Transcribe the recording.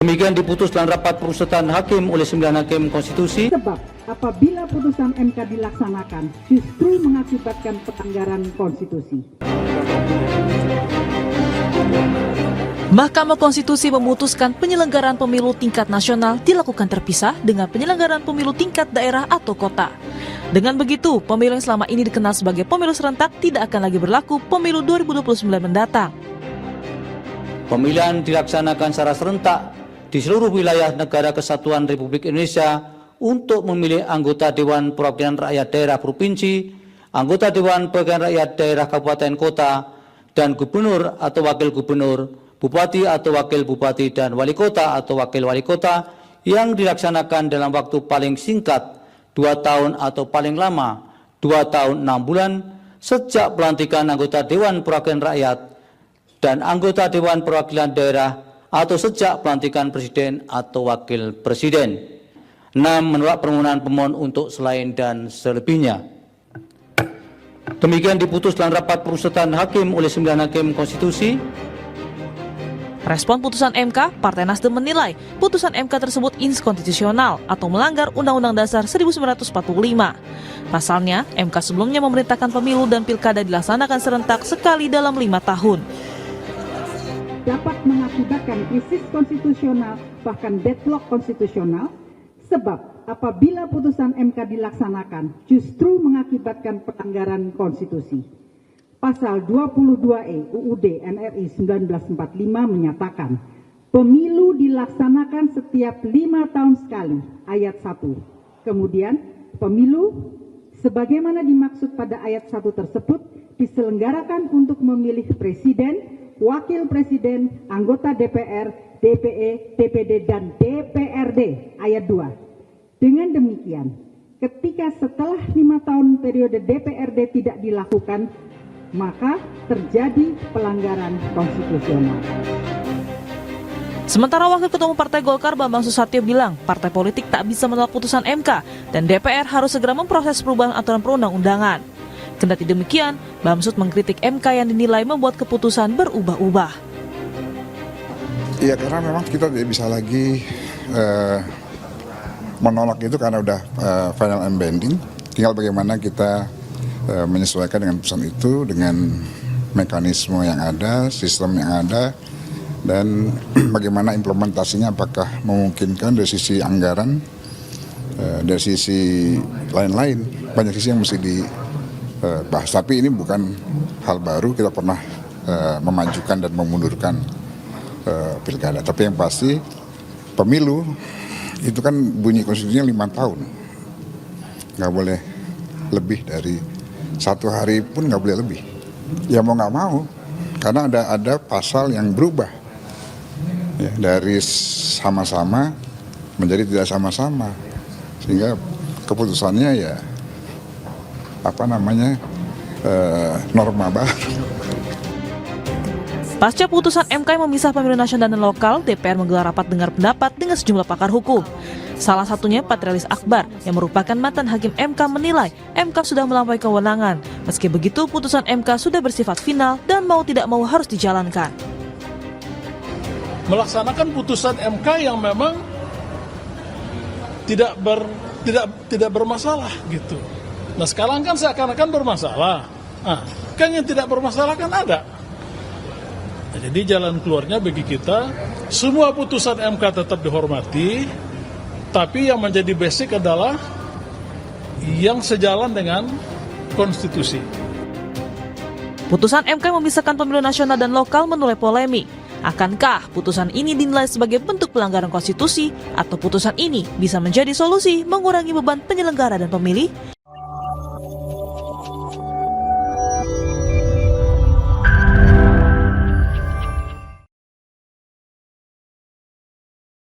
Demikian diputus dalam rapat pemusatan hakim oleh 9 hakim konstitusi. Sebab apabila putusan MK dilaksanakan justru mengakibatkan pelanggaran konstitusi. Mahkamah Konstitusi memutuskan penyelenggaraan pemilu tingkat nasional dilakukan terpisah dengan penyelenggaraan pemilu tingkat daerah atau kota. Dengan begitu, pemilu yang selama ini dikenal sebagai pemilu serentak tidak akan lagi berlaku pemilu 2029 mendatang. Pemilihan dilaksanakan secara serentak di seluruh wilayah Negara Kesatuan Republik Indonesia untuk memilih anggota Dewan Perwakilan Rakyat Daerah Provinsi, anggota Dewan Perwakilan Rakyat Daerah Kabupaten Kota, dan Gubernur atau Wakil Gubernur, Bupati atau Wakil Bupati, dan Wali Kota atau Wakil Wali Kota yang dilaksanakan dalam waktu paling singkat 2 tahun atau paling lama 2 tahun 6 bulan sejak pelantikan anggota Dewan Perwakilan Rakyat dan anggota Dewan Perwakilan Daerah atau sejak pelantikan Presiden atau Wakil Presiden. 6. Menolak permohonan pemohon untuk selain dan selebihnya. Demikian diputus dalam rapat pemusatan hakim oleh 9 hakim konstitusi. Respon putusan MK, Partai Nasdem menilai putusan MK tersebut inskonstitusional atau melanggar Undang-Undang Dasar 1945. Pasalnya, MK sebelumnya memerintahkan pemilu dan pilkada dilaksanakan serentak sekali dalam 5 tahun. Dapat mengakibatkan krisis konstitusional bahkan deadlock konstitusional sebab apabila putusan MK dilaksanakan justru mengakibatkan pelanggaran konstitusi. Pasal 22E UUD NRI 1945 menyatakan pemilu dilaksanakan setiap 5 tahun sekali, ayat 1. Kemudian pemilu sebagaimana dimaksud pada ayat 1 tersebut diselenggarakan untuk memilih presiden, wakil presiden, anggota DPR, DPE, DPD, dan DPRD, ayat 2. Dengan demikian, ketika setelah 5 tahun periode DPRD tidak dilakukan, maka terjadi pelanggaran konstitusional. Sementara Wakil Ketua Umum Partai Golkar Bambang Susatyo bilang partai politik tak bisa menolak putusan MK dan DPR harus segera memproses perubahan aturan perundang-undangan. Kendati demikian, Bamsud mengkritik MK yang dinilai membuat keputusan berubah-ubah. Iya, karena memang kita tidak bisa lagi menolak itu karena udah final and binding. Tinggal bagaimana kita menyesuaikan dengan putusan itu dengan mekanisme yang ada, sistem yang ada, dan bagaimana implementasinya apakah memungkinkan dari sisi anggaran, dari sisi lain-lain, banyak sisi yang mesti dibahas. Tapi ini bukan hal baru, kita pernah memajukan dan memundurkan pilkada. Tapi yang pasti pemilu itu kan bunyi konstitusinya 5 tahun, nggak boleh lebih dari 1 hari pun nggak boleh lebih. Ya mau nggak mau, karena ada pasal yang berubah ya, dari sama-sama menjadi tidak sama-sama, sehingga keputusannya ya norma baru. Pasca putusan MK yang memisah pemilu nasional dan lokal, DPR menggelar rapat dengar pendapat dengan sejumlah pakar hukum. Salah satunya Patrialis Akbar yang merupakan mantan hakim MK menilai MK sudah melampaui kewenangan. Meski begitu, putusan MK sudah bersifat final dan mau tidak mau harus dijalankan. Melaksanakan putusan MK yang memang tidak bermasalah gitu. Nah sekarang kan seakan-akan bermasalah. Nah, kan yang tidak bermasalah kan ada. Nah, jadi jalan keluarnya bagi kita, semua putusan MK tetap dihormati, tapi yang menjadi basic adalah yang sejalan dengan konstitusi. Putusan MK yang memisahkan pemilu nasional dan lokal menuai polemik. Akankah putusan ini dinilai sebagai bentuk pelanggaran konstitusi atau putusan ini bisa menjadi solusi mengurangi beban penyelenggara dan pemilih?